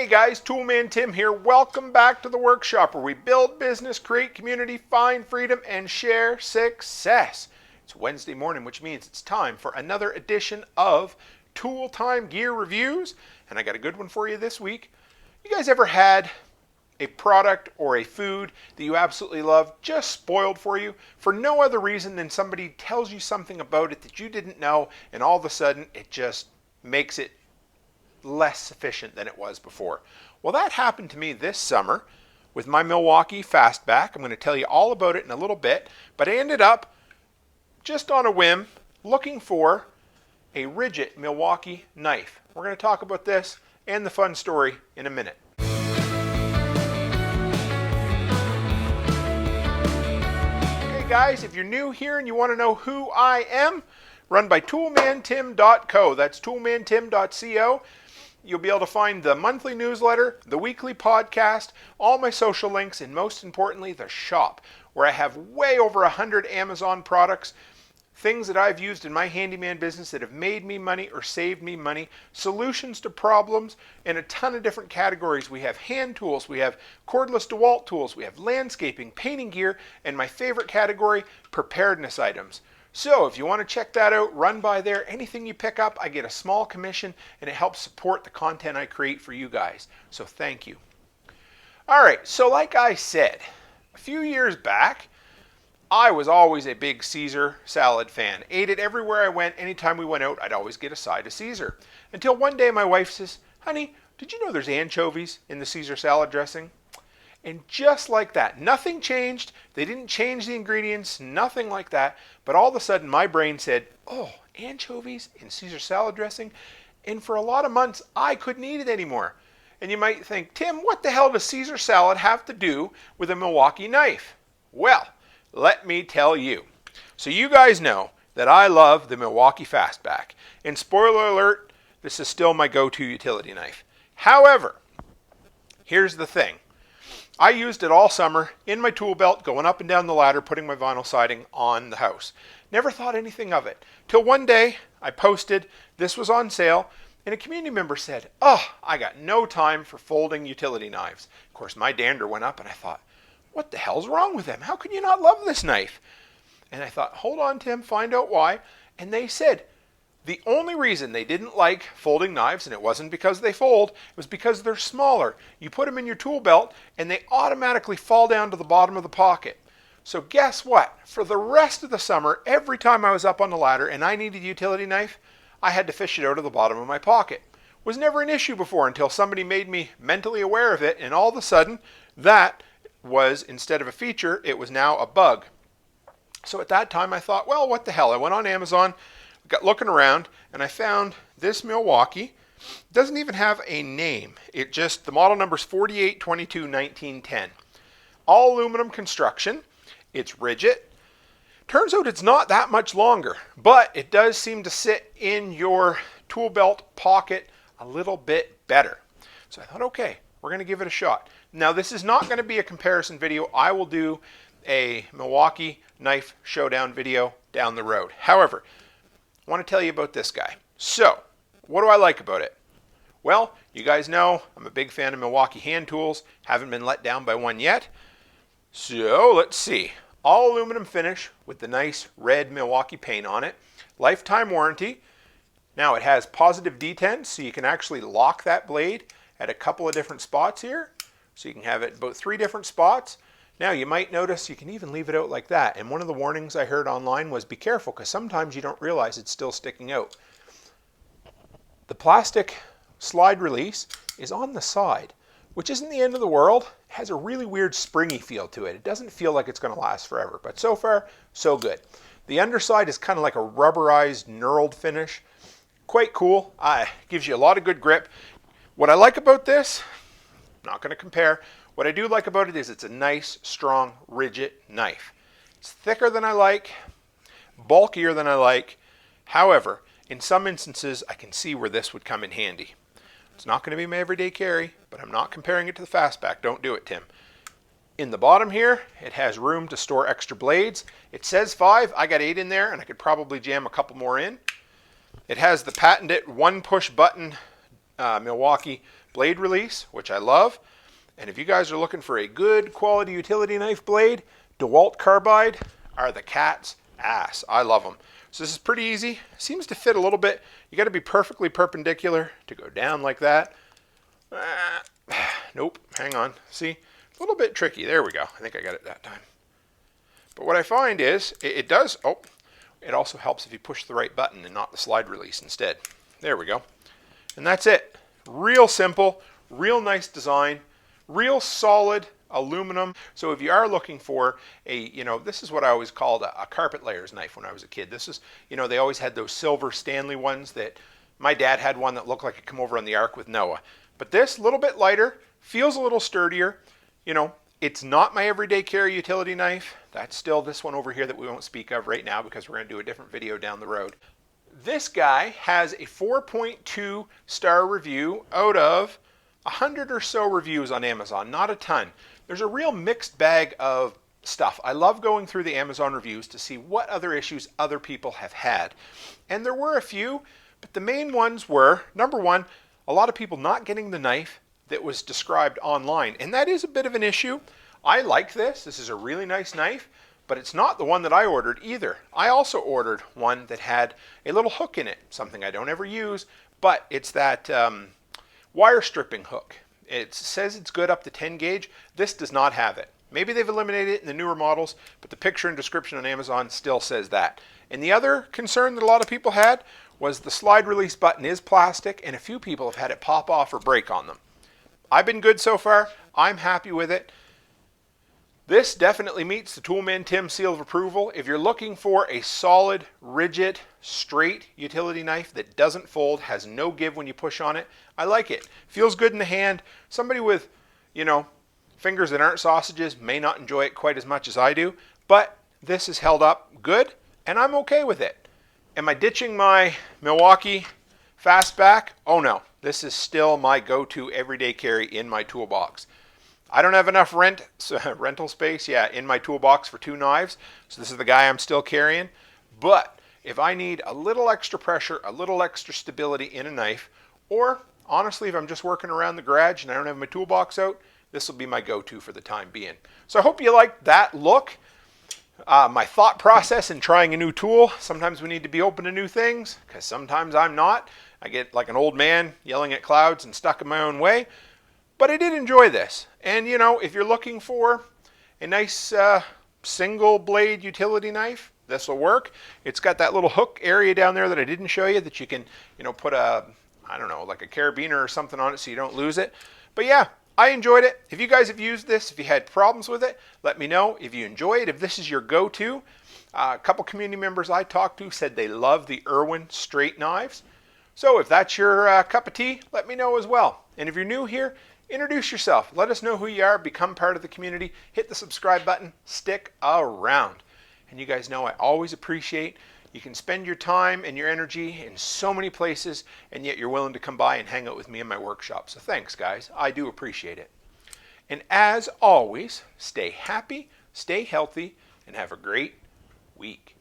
guys, Toolman Tim here. Welcome back to the workshop where we build business, create community, find freedom, and share success. It's Wednesday morning, which means it's time for another edition of Tool Time Gear Reviews. And I got a good one for you this week. You guys ever had a product or a food that you absolutely love just spoiled for you for no other reason than somebody tells you something about it that you didn't know, and all of a sudden it just makes it less sufficient than it was before? Well, that happened to me this summer with my Milwaukee fastback. I'm going to tell you all about it in a little bit, but I ended up just on a whim looking for a Ridgit Milwaukee knife. We're going to talk about this and the fun story in a minute. Okay guys, if you're new here and you want to know who I am, run by toolmantim.co. That's toolmantim.co. You'll be able to find the monthly newsletter, the weekly podcast, all my social links, and most importantly, the shop, where I have way over 100 Amazon products, things that I've used in my handyman business that have made me money or saved me money, solutions to problems, in a ton of different categories. We have hand tools, we have cordless DeWalt tools, we have landscaping, painting gear, and my favorite category, preparedness items. So if you want to check that out, run by there. Anything you pick up, I get a small commission, and it helps support the content I create for you guys. So thank you. All right, so like I said, a few years back, I was always a big Caesar salad fan. Ate it everywhere I went. Anytime we went out, I'd always get a side of Caesar. Until one day my wife says, "Honey, did you know there's anchovies in the Caesar salad dressing?" And just like that, nothing changed. They didn't change the ingredients, nothing like that. But all of a sudden, my brain said, "Oh, anchovies in Caesar salad dressing?" And for a lot of months, I couldn't eat it anymore. And you might think, "Tim, what the hell does Caesar salad have to do with a Milwaukee knife?" Well, let me tell you. So you guys know that I love the Milwaukee fastback. And spoiler alert, this is still my go-to utility knife. However, here's the thing. I used it all summer in my tool belt, going up and down the ladder, putting my vinyl siding on the house. Never thought anything of it. Till one day, I posted, this was on sale, and a community member said, "Oh, I got no time for folding utility knives." Of course, my dander went up, and I thought, what the hell's wrong with them? How can you not love this knife? And I thought, hold on, Tim, find out why. And they said, the only reason they didn't like folding knives, and it wasn't because they fold, it was because they're smaller. You put them in your tool belt, and they automatically fall down to the bottom of the pocket. So guess what? For the rest of the summer, every time I was up on the ladder and I needed a utility knife, I had to fish it out of the bottom of my pocket. It was never an issue before until somebody made me mentally aware of it, and all of a sudden, that was, instead of a feature, it was now a bug. So at that time I thought, well, what the hell? I went on Amazon, got looking around, and I found this Milwaukee. It doesn't even have a name. It just, the model number is 48221910. All aluminum construction. It's Ridgit. Turns out it's not that much longer, but it does seem to sit in your tool belt pocket a little bit better. So I thought, okay, we're going to give it a shot. Now, this is not going to be a comparison video. I will do a Milwaukee knife showdown video down the road. However, I want to tell you about this guy. So, what do I like about it? Well, you guys know I'm a big fan of Milwaukee hand tools. Haven't been let down by one yet. So, let's see. All aluminum finish with the nice red Milwaukee paint on it. Lifetime warranty. Now, it has positive detent, so you can actually lock that blade at a couple of different spots here. So you can have it about 3 different spots. Now you might notice you can even leave it out like that. And one of the warnings I heard online was be careful, because sometimes you don't realize it's still sticking out. The plastic slide release is on the side, which isn't the end of the world. It has a really weird springy feel to it. It doesn't feel like it's going to last forever, but so far, so good. The underside is kind of like a rubberized, knurled finish. Quite cool. Gives you a lot of good grip. What I like about this, not going to compare. What I do like about it is it's a nice, strong, Ridgit knife. It's thicker than I like, bulkier than I like. However, in some instances, I can see where this would come in handy. It's not going to be my everyday carry, but I'm not comparing it to the fastback. Don't do it, Tim. In the bottom here, it has room to store extra blades. It says 5. I got 8 in there, and I could probably jam a couple more in. It has the patented one push button Milwaukee blade release, which I love. And if you guys are looking for a good quality utility knife blade, DeWalt carbide are the cat's ass. I love them. So this is pretty easy. Seems to fit a little bit. You got to be perfectly perpendicular to go down like that. Nope, hang on. See, a little bit tricky. There we go. I think I got it that time. But what I find is it does, it also helps if you push the right button and not the slide release instead. There we go. And that's it. Real simple, real nice design, real solid aluminum. So if you are looking for a, this is what I always called a carpet layers knife when I was a kid. This is, they always had those silver Stanley ones that my dad had one that looked like it come over on the Ark with Noah. But this, a little bit lighter, feels a little sturdier. It's not my everyday carry utility knife. That's still this one over here that we won't speak of right now because we're going to do a different video down the road. This guy has a 4.2 star review out of 100 or so reviews on Amazon, not a ton. There's a real mixed bag of stuff. I love going through the Amazon reviews to see what other issues other people have had. And there were a few, but the main ones were, number one, a lot of people not getting the knife that was described online. And that is a bit of an issue. I like this. This is a really nice knife, but it's not the one that I ordered either. I also ordered one that had a little hook in it, something I don't ever use, but it's that wire stripping hook. It says it's good up to 10 gauge. This does not have it. Maybe they've eliminated it in the newer models, but the picture and description on Amazon still says that. And the other concern that a lot of people had was the slide release button is plastic, and a few people have had it pop off or break on them. I've been good so far. I'm happy with it. This definitely meets the Toolman Tim seal of approval. If you're looking for a solid, rigid, straight utility knife that doesn't fold, has no give when you push on it, I like it. Feels good in the hand. Somebody with, fingers that aren't sausages may not enjoy it quite as much as I do, but this is held up good, and I'm okay with it. Am I ditching my Milwaukee fastback? Oh no, this is still my go-to everyday carry in my toolbox. I don't have enough rental space, in my toolbox for 2 knives, so this is the guy I'm still carrying. But if I need a little extra pressure, a little extra stability in a knife, or honestly, if I'm just working around the garage and I don't have my toolbox out, this will be my go-to for the time being. So I hope you liked that look. My thought process in trying a new tool. Sometimes we need to be open to new things, because sometimes I'm not. I get like an old man yelling at clouds and stuck in my own way. But I did enjoy this. And if you're looking for a nice single blade utility knife, this will work. It's got that little hook area down there that I didn't show you that you can, put a, like a carabiner or something on it so you don't lose it. But yeah, I enjoyed it. If you guys have used this, if you had problems with it, let me know. If you enjoy it, if this is your go-to. A couple community members I talked to said they love the Irwin straight knives. So if that's your cup of tea, let me know as well. And if you're new here, introduce yourself. Let us know who you are. Become part of the community. Hit the subscribe button. Stick around. And you guys know I always appreciate you can spend your time and your energy in so many places, and yet you're willing to come by and hang out with me in my workshop. So thanks, guys. I do appreciate it. And as always, stay happy, stay healthy, and have a great week.